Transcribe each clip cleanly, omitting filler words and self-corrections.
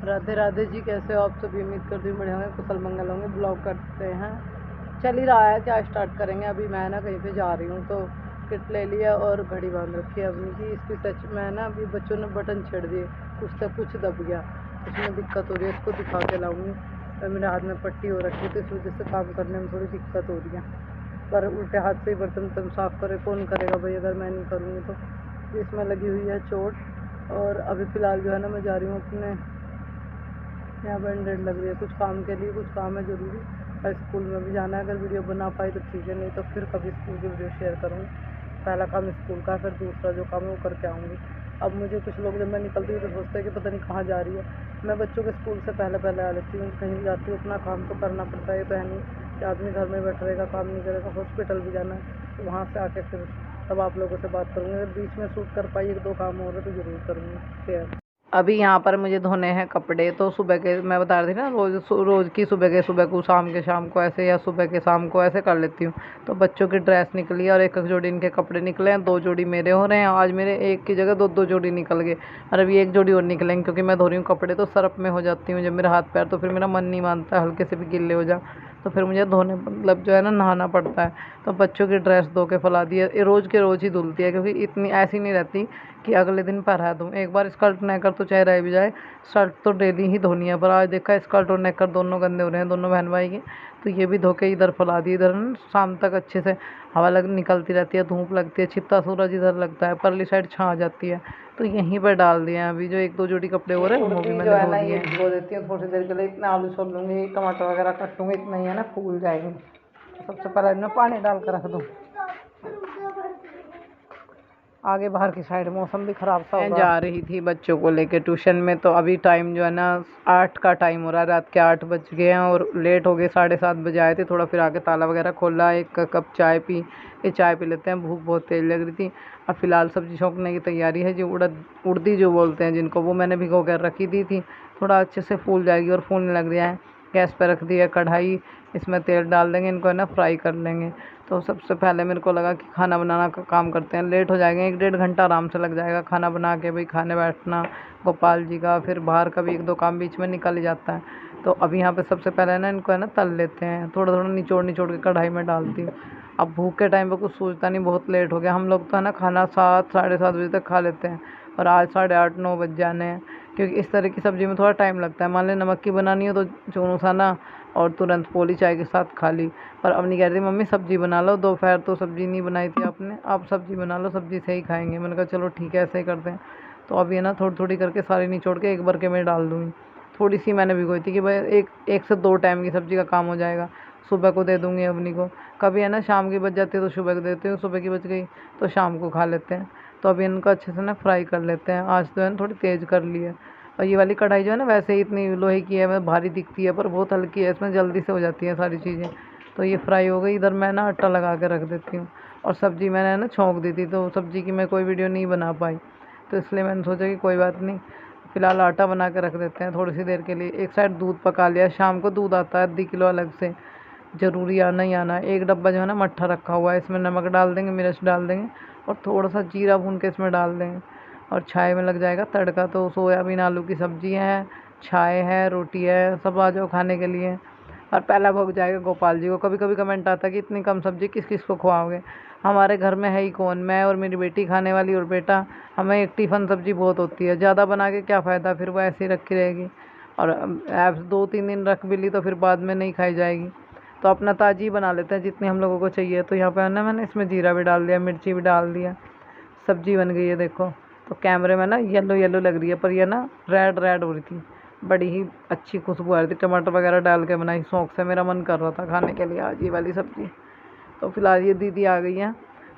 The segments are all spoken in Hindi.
राधे राधे जी, कैसे हो आप सभी? उम्मीद करती हूँ बढ़िया होंगे, कुशल मंगल होंगे। ब्लॉग करते हैं, चल ही रहा है, क्या स्टार्ट करेंगे। अभी मैं ना कहीं पे जा रही हूँ तो किट ले लिया और घड़ी बांध रखी है अपनी की। इसकी टच में ना अभी बच्चों ने बटन छेड़ दिए, कुछ तक कुछ दब गया, उसमें दिक्कत हो रही है। इसको दिखा के लाऊंगी। मेरे हाथ में पट्टी हो रखी है तो इस वजह से काम करने में थोड़ी दिक्कत हो रही है। पर उल्टे हाथ से ही बर्तन तन साफ़ करे कौन करेगा भाई, अगर मैं नहीं करूँगी तो। इसमें लगी हुई है चोट। और अभी फ़िलहाल जो है ना मैं जा रही हूँ अपने यहाँ बैंडेड लग रही है, कुछ काम के लिए, कुछ काम है ज़रूरी। और स्कूल में भी जाना है, अगर वीडियो बना पाई तो ठीक है, नहीं तो फिर कभी स्कूल की वीडियो शेयर करूँगी। पहला काम स्कूल का, फिर दूसरा जो काम है वो करके आऊँगी। अब मुझे कुछ लोग, जब मैं निकलती हूँ तो सोचते हैं कि पता नहीं कहाँ जा रही है। मैं बच्चों के स्कूल से पहले पहले आ लेती हूँ, कहीं जाती हूँ अपना काम तो करना पड़ता है। ये तो है नहीं कि आदमी घर में बैठा रहेगा, काम नहीं करेगा। हॉस्पिटल भी जाना है तो वहाँ से आके फिर तब आप लोगों से बात करूँगी। अगर बीच में शूट कर पाई, एक दो काम हो रहे तो ज़रूर करूँगी शेयर। अभी यहाँ पर मुझे धोने हैं कपड़े, तो सुबह के मैं बता रही थी ना, रोज़ की सुबह को शाम को ऐसे, या सुबह के शाम को ऐसे कर लेती हूँ। तो बच्चों की ड्रेस निकली और एक जोड़ी इनके कपड़े निकले हैं, 2 जोड़ी मेरे हो रहे हैं। आज मेरे एक की जगह 2 जोड़ी निकल गए, और अभी 1 जोड़ी और निकलेंगे, क्योंकि मैं धो रही हूँ कपड़े तो सरफ में हो जाती हूँ जब मेरा हाथ पैर, तो फिर मेरा मन नहीं मानता हल्के से भी गिले हो जाए, तो फिर मुझे धोने मतलब जो है ना नहाना पड़ता है। तो बच्चों की ड्रेस धो के फैला दी है, ये रोज़ के रोज़ ही धुलती है, क्योंकि इतनी ऐसी नहीं रहती कि अगले दिन पहना दूँ। एक बार स्कर्ट नेकर तो चाहे रह भी जाए, शर्ट तो डेली ही धोनी है। पर आज देखा स्कर्ट और नेकर दोनों गंदे हो रहे हैं, दोनों बहन भाई के। तो ये भी धो के इधर फैला दी। इधर ना शाम तक अच्छे से हवा निकलती रहती है, धूप लगती है, छिपता सूरज इधर लगता है, परली साइड छाँ जाती है, तो यहीं पर डाल दिए हैं। अभी जो 1 2 जोड़ी कपड़े हो रहे हैं वो भी मैंने धो दिए हैं। धो देती हूँ थोड़ी देर के लिए। इतना आलू छोड़ लूँगी, टमाटर वगैरह कट लूँगी, इतना ही है ना, फूल जाएंगे। सबसे पहले इनमें पानी डाल कर रख दूँ। आगे बाहर की साइड मौसम भी ख़राब सा हो रहा है। जा रही थी बच्चों को लेके ट्यूशन में, तो अभी टाइम जो है ना 8 का टाइम हो रहा है, रात के 8 बज गए हैं और लेट हो गए। 7:30 बजे आए थे, थोड़ा फिर आके ताला वगैरह खोला, 1 कप चाय पी। ये चाय पी लेते हैं, भूख बहुत तेज लग रही थी। अब फ़िलहाल सब्ज़ी छोंकने की तैयारी है। जो उड़दी जो बोलते हैं जिनको, वो मैंने भिगो कर रखी दी थी, थोड़ा अच्छे से फूल जाएगी और फूलने लग रहा है। गैस पर रख दी है कढ़ाई, इसमें तेल डाल देंगे, इनको है ना फ्राई कर लेंगे। तो सबसे पहले मेरे को लगा कि खाना बनाना का काम करते हैं, लेट हो जाएंगे, 1 डेढ़ घंटा आराम से लग जाएगा खाना बना के। भाई खाने बैठना गोपाल जी का, फिर बाहर का भी 1 2 काम बीच में निकल ही जाता है। तो अभी यहाँ पे सबसे पहले ना इनको है ना तल लेते हैं, थोड़ा थोड़ा निचोड़ के कढ़ाई में डालती हूँ। अब भूख के टाइम पे कुछ सोचता नहीं, बहुत लेट हो गया। हम लोग तो है ना खाना 7 7:30 बजे तक खा लेते हैं, और आज 8:30 9 बज जाने हैं, क्योंकि इस तरह की सब्ज़ी में थोड़ा टाइम लगता है। मान लें नमक की बनानी हो तो चूनू सा ना, और तुरंत पोली चाय के साथ खा ली। पर अब नहीं कह रही मम्मी सब्ज़ी बना लो, दोपहर तो सब्ज़ी नहीं बनाई थी आपने, आप सब्ज़ी बना लो, सब्ज़ी से ही खाएंगे। मैंने कहा चलो ठीक है, ऐसे ही करते हैं। तो अब ये ना थोड़ी थोड़ी करके सारी निचोड़ के एक बरके में डाल दूँगी। थोड़ी सी मैंने भिगोई थी कि भाई एक से 2 टाइम की सब्ज़ी का काम हो जाएगा। सुबह को दे दूँगी अवनी को, कभी है ना शाम की बच जाती है तो सुबह को देती हूँ, सुबह की बच गई तो शाम को खा लेते हैं। तो अभी इनको अच्छे से ना फ्राई कर लेते हैं। आज तो है ना थोड़ी तेज़ कर ली है। और ये वाली कढ़ाई जो है ना वैसे ही इतनी लोहे की है, मतलब भारी दिखती है, पर बहुत हल्की है, इसमें जल्दी से हो जाती है सारी चीज़ें। तो ये फ्राई हो गई। इधर मैं ना आटा लगा के रख देती हूँ, और सब्ज़ी मैंने ना छौंक दी थी, तो सब्ज़ी की मैं कोई वीडियो नहीं बना पाई, तो इसलिए मैंने सोचा कि कोई बात नहीं, फ़िलहाल आटा बना के रख देते हैं थोड़ी सी देर के लिए। एक साइड दूध पका लिया, शाम को दूध आता है आधी किलो अलग से, ज़रूरी आना ही आना है। एक डब्बा जो है ना मट्ठा रखा हुआ है, इसमें नमक डाल देंगे, मिर्च डाल देंगे, और थोड़ा सा जीरा भून के इसमें डाल देंगे, और छाए में लग जाएगा तड़का। तो सोयाबीन आलू की सब्ज़ी है, छाए है, रोटी है, सब आ जाओ खाने के लिए। और पहला भोग जाएगा गोपाल जी को। कभी कभी कमेंट आता है कि इतनी कम सब्ज़ी किस किस को खुआओगे। हमारे घर में है ही कौन, मैं और मेरी बेटी खाने वाली और बेटा। हमें एक टिफ़न सब्ज़ी बहुत होती है, ज़्यादा बना के क्या फ़ायदा, फिर वो ऐसे ही रखी रहेगी। और ऐप 2 3 दिन रख भी ली तो फिर बाद में नहीं खाई जाएगी। तो अपना ताज़ी बना लेते हैं जितनी हम लोगों को चाहिए। तो यहाँ पे है ना मैंने इसमें जीरा भी डाल दिया, मिर्ची भी डाल दिया, सब्ज़ी बन गई है देखो। तो कैमरे में ना येलो येलो लग रही है, पर ये ना रेड रेड हो रही थी, बड़ी ही अच्छी खुशबू आ रही थी। टमाटर वगैरह डाल के बनाई, शौक़ से मेरा मन कर रहा था खाने के लिए आज ये वाली सब्ज़ी। तो फिलहाल ये दीदी आ गई हैं,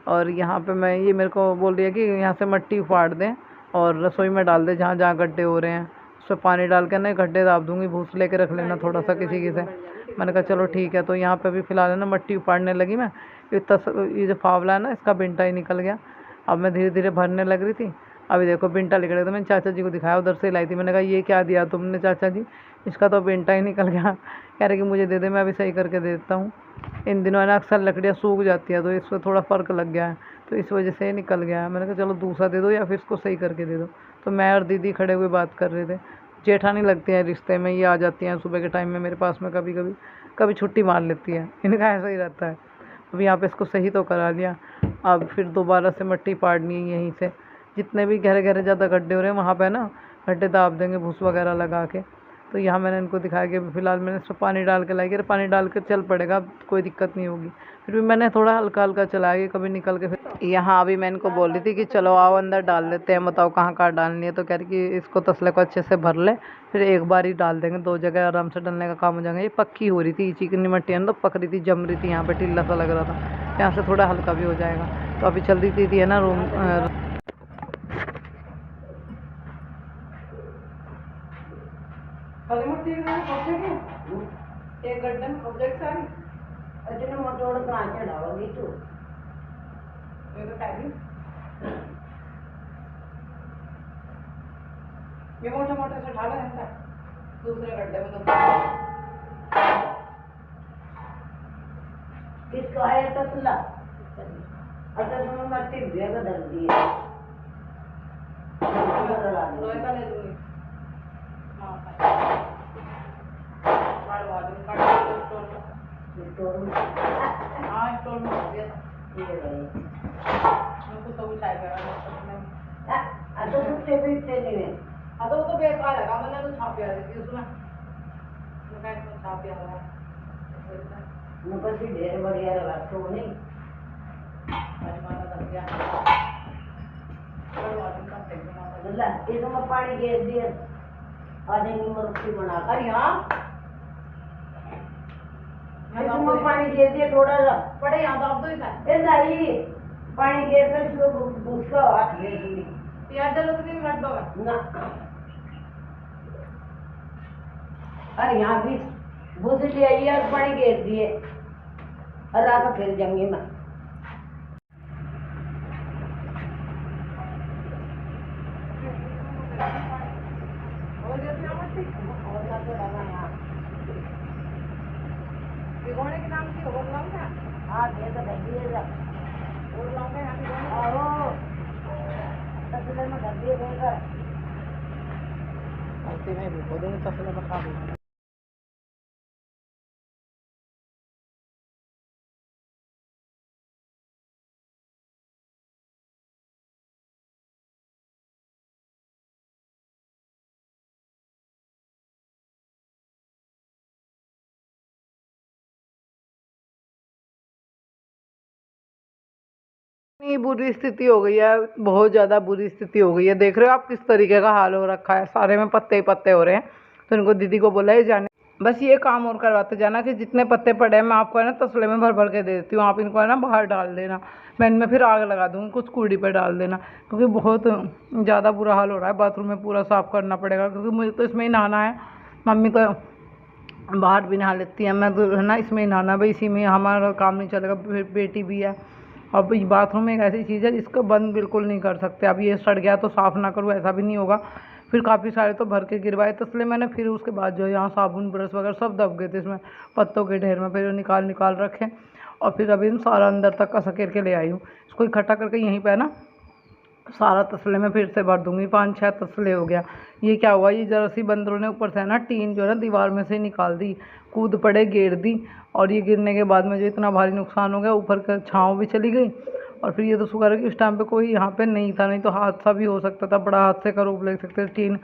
और यहाँ पे मैं, ये मेरे को बोल रही है कि यहाँ से मट्टी उखाड़ दें और रसोई में डाल दें जहाँ जहाँ गड्ढे हो रहे हैं, उसमें पानी डाल के ना गड्ढे दाब दूँगी। भूस लेके रख लेना थोड़ा सा किसी की से। मैंने कहा चलो ठीक है। तो यहाँ पे भी फ़िलहाल है ना मट्टी उखाड़ने लगी मैं। ये जो फावला है ना, इसका बिंटा ही निकल गया। अब मैं धीरे धीरे भरने लग रही थी, अभी देखो बिंटा निकल। तो मैंने चाचा जी को दिखाया, उधर से लाई थी। मैंने कहा ये क्या दिया तुमने चाचा जी, इसका तो बिंटा ही निकल गया। कह रहे कि मुझे दे दे, मैं अभी सही करके दे देता हूँ। इन दिनों है ना अक्सर लकड़ियाँ सूख जाती हैं, तो इसमें थोड़ा फ़र्क लग गया है, तो इस वजह से निकल गया है। मैंने कहा चलो दूसरा दे दो या फिर इसको सही करके दे दो। तो मैं और दीदी खड़े हुए बात कर रहे थे। जेठानी लगती है रिश्ते में, ये आ जाती हैं सुबह के टाइम में मेरे पास में, कभी कभी कभी छुट्टी मार लेती है, इनका ऐसा ही रहता है। अब यहाँ पे इसको सही तो करा दिया, अब फिर दोबारा से मिट्टी पाड़नी है यहीं से। जितने भी गहरे गहरे ज़्यादा गड्ढे हो रहे हैं वहाँ पे ना गड्ढे दाब देंगे भूस वगैरह लगा के। तो यहाँ मैंने इनको दिखाया कि फिलहाल मैंने इसमें पानी डाल के लाई कि पानी डाल कर चल पड़ेगा, कोई दिक्कत नहीं होगी। फिर भी मैंने थोड़ा हल्का हल्का चलाया कि कभी निकल के। फिर यहाँ अभी मैं इनको बोल रही थी कि चलो आओ अंदर डाल लेते हैं, बताओ कहाँ कहाँ डालनी है। तो कह रही कि इसको तसले को अच्छे से भर ले, फिर एक बार ही डाल देंगे, 2 जगह आराम से डलने का काम हो जाएगा। ये पक्की हो रही थी, चिकनी मट्टी है तो पक रही थी, जम रही थी, यहाँ पे ढीला सा लग रहा था, यहाँ से थोड़ा हल्का भी हो जाएगा। तो अभी चल रही थी है ना रूम एक गड्ढे में प्रोजेक्ट सारी अजने मोटोड़ कहाँ चढ़ाओगी तू? ये तो टाइम ये मोटे मोटे से ढाला है दूसरे गड्ढे में। तो किसको आया तसला? अच्छा तुम्हें मट्टी भेगा दल दी है, लोहे का ले लूँगी। स्टोर में हाँ स्टोर में हो गया तो भी टाइप है। तो कुत्ते भी थे नहीं है, तो वो तो बेकार है, मैंने तो छाप दिया थी उसमें, छाप दिया है मुझे ढेर बढ़िया लगा तो नहीं इसमें पानी गैस दिया आ जाएंगी मरुखी बनाकर यहाँ पानी दे दिए थोड़ा सा पड़े यहाँ तो आप तो पानी गैस कर इसको उसका हाथ दे दूंगी प्याज डालो तो नहीं मत ना। अरे यहाँ भी भूस ले आई और पानी गैस दिए और आकर फिर जाऊंगी मैं। भिगोने के नाम की और लाऊं ना? हाँ दे तो दिए जा और लाऊंगा यहाँ भिगोने। आओ तसले में कर दिए देकर ऐसे में भिगो दूँगी, तसले में खा दूँगी। इतनी बुरी स्थिति हो गई है, बहुत ज़्यादा बुरी स्थिति हो गई है। देख रहे हो आप किस तरीके का हाल हो रखा है, सारे में पत्ते ही पत्ते हो रहे हैं। तो इनको दीदी को बोला है जाने, बस ये काम और करवाते जाना कि जितने पत्ते पड़े हैं मैं आपको है ना तसले में भर भर के दे देती हूँ, आप इनको है ना बाहर डाल देना, मैं इनमें फिर आग लगा दूँगी, कुछ कूड़ी पर डाल देना, क्योंकि बहुत ज़्यादा बुरा हाल हो रहा है। बाथरूम में पूरा साफ़ करना पड़ेगा, क्योंकि मुझे तो इसमें ही नहाना है। मम्मी तो बाहर भी नहा लेती है, मैं तो है ना इसमें ही नहाना, भाई इसी में हमारा काम नहीं चलेगा। फिर बेटी भी है, अब बाथरूम एक ऐसी चीज़ है जिसको बंद बिल्कुल नहीं कर सकते। अब ये सड़ गया तो साफ़ ना करूँ ऐसा भी नहीं होगा। फिर काफ़ी सारे तो भर के गिरवाए, तो इसलिए मैंने फिर उसके बाद जो यहाँ साबुन ब्रश वगैरह सब दब गए थे इसमें पत्तों के ढेर में, फिर निकाल निकाल रखे और फिर अभी सारा अंदर तक का सकेर के ले आई हूँ। इसको इकट्ठा करके यहीं पर ना सारा तसले में फिर से भर दूँगी। 5-6 तसले हो गया। ये क्या हुआ, ये जरा सी बंदरों ने ऊपर से है ना टीन जो है ना दीवार में से निकाल दी, कूद पड़े, गिर दी, और ये गिरने के बाद में जो इतना भारी नुकसान हो गया, ऊपर का छाँव भी चली गई। और फिर ये तो शुक्र है कि उस टाइम पे कोई यहाँ पे नहीं था, नहीं तो हादसा भी हो सकता था, बड़ा हादसे का रूप ले सकते थे। टीन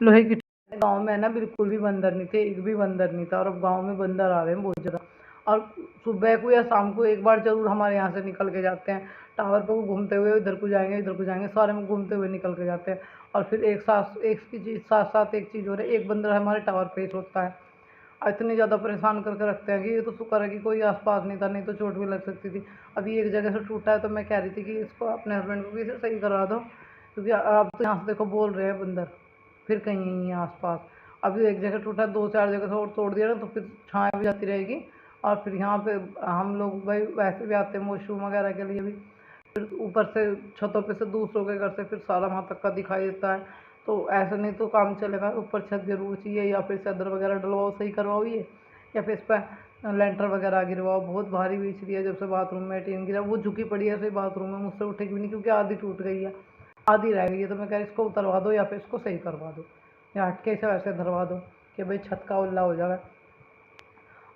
लोहे की गाँव में ना बिल्कुल भी बंदर नहीं थे, एक भी बंदर नहीं था, और अब गाँव में बंदर आ रहे हैं बहुत ज़्यादा। और सुबह को या शाम को एक बार ज़रूर हमारे यहाँ से निकल के जाते हैं, टावर पर घूमते हुए, इधर को जाएंगे इधर को जाएंगे, सारे में घूमते हुए निकल के जाते हैं। और फिर एक साथ एक चीज़ साथ साथ एक चीज़ हो रही है, एक बंदर हमारे टावर पे ही सोता है, और इतनी ज़्यादा परेशान करके रखते हैं कि ये तो शुक्र है कि कोई आसपास नहीं था, नहीं तो चोट भी लग सकती थी। अभी एक जगह से टूटा है, तो मैं कह रही थी कि इसको अपने हस्बैंड को भी इसे सही करवा दो, क्योंकि आप तो यहाँ से देखो बोल रहे हैं बंदर फिर कहीं नहीं है आसपास। अभी एक जगह टूटा, 2-4 जगह से और तोड़ दिया ना, तो फिर छाया भी जाती रहेगी। और फिर यहाँ पे हम लोग भाई वैसे भी आते हैं वॉशरूम वगैरह के लिए भी, फिर ऊपर से छतों पे से दूसरों के घर से फिर सारा वहाँ तक का दिखाई देता है, तो ऐसे नहीं तो काम चलेगा। ऊपर छत जरूर चाहिए, या फिर चादर वगैरह डलवाओ, सही करवाओ ये, या फिर इस पर लेंटर वगैरह गिरवाओ। बहुत भारी बिछ रही है, जब से बाथरूम में टीन गिरा, वो झुकी पड़ी है ऐसे बाथरूम में, मुझसे उठेगी भी नहीं, क्योंकि आधी टूट गई है, आधी रह गई है। तो मैं कह रही इसको उतरवा दो या फिर इसको सही करवा दो। या हटके से वैसे धरवा दो कि भाई छत का उल्ला हो जाएगा।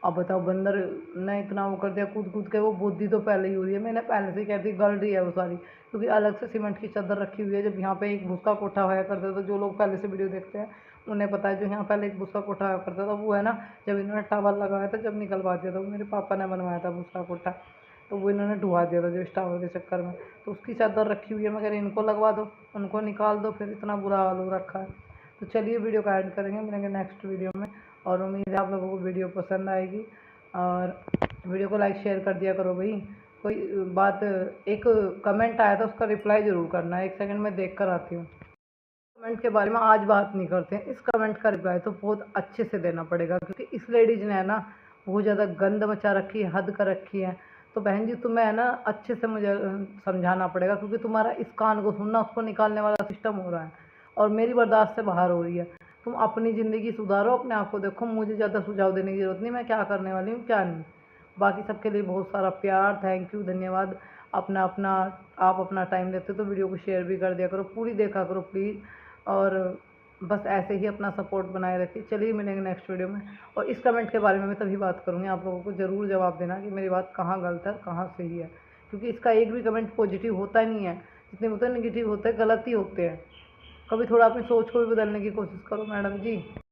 अब बताओ, बंदर ने इतना वो कर दिया कूद कूद के, वो बुद्धि तो पहले ही हो रही है, मैंने पहले से कहती गल रही है वो सारी, क्योंकि अलग से सीमेंट की चादर रखी हुई है। जब यहाँ पे एक भूसा कोठा होया करता था, जो लोग पहले से वीडियो देखते हैं उन्हें पता है, जो यहाँ पहले एक भूसा कोठा होया करता था वो है ना, जब इन्होंने टावर लगाया था, जब निकलवा दिया था, वो मेरे पापा ने बनवाया था भूसा कोठा, तो वो इन्होंने ढुआ दिया था जो इस टावर के चक्कर में, तो उसकी चादर रखी हुई है। मगर इनको लगवा दो, उनको निकाल दो, फिर इतना बुरा हाल हो रखा है। तो चलिए वीडियो का एंड करेंगे, मिलेंगे नेक्स्ट वीडियो में, और उम्मीद है आप लोगों को वीडियो पसंद आएगी। और वीडियो को लाइक शेयर कर दिया करो भाई। कोई बात, एक कमेंट आया था उसका रिप्लाई ज़रूर करना है, 1 सेकंड में देख कर आती हूँ। कमेंट के बारे में आज बात नहीं करते हैं, इस कमेंट का रिप्लाई तो बहुत अच्छे से देना पड़ेगा, क्योंकि इस लेडीज़ ने है ना बहुत ज़्यादा गंद मचा रखी है, हद कर रखी है। तो बहन जी तुम्हें है ना अच्छे से मुझे समझाना पड़ेगा, क्योंकि तुम्हारा इस कान को सुनना उसको निकालने वाला सिस्टम हो रहा है, और मेरी बर्दाश्त से बाहर हो रही है। तुम अपनी ज़िंदगी सुधारो, अपने आप को देखो, मुझे ज़्यादा सुझाव देने की ज़रूरत नहीं, मैं क्या करने वाली हूँ क्या नहीं। बाकी सबके लिए बहुत सारा प्यार, थैंक यू, धन्यवाद। अपना अपना आप अपना टाइम देते हो तो वीडियो को शेयर भी कर दिया करो, पूरी देखा करो प्लीज़, और बस ऐसे ही अपना सपोर्ट बनाए रखिए। चलिए मिलेंगे नेक्स्ट वीडियो में, और इस कमेंट के बारे में मैं तभी बात करूँगी, आप लोगों को ज़रूर जवाब देना कि मेरी बात कहाँ गलत है कहाँ सही है, क्योंकि इसका एक भी कमेंट पॉजिटिव होता ही नहीं है, जितने होते हैं नेगेटिव होते हैं, गलत ही होते हैं। कभी थोड़ा अपनी सोच को भी बदलने की कोशिश करो मैडम जी।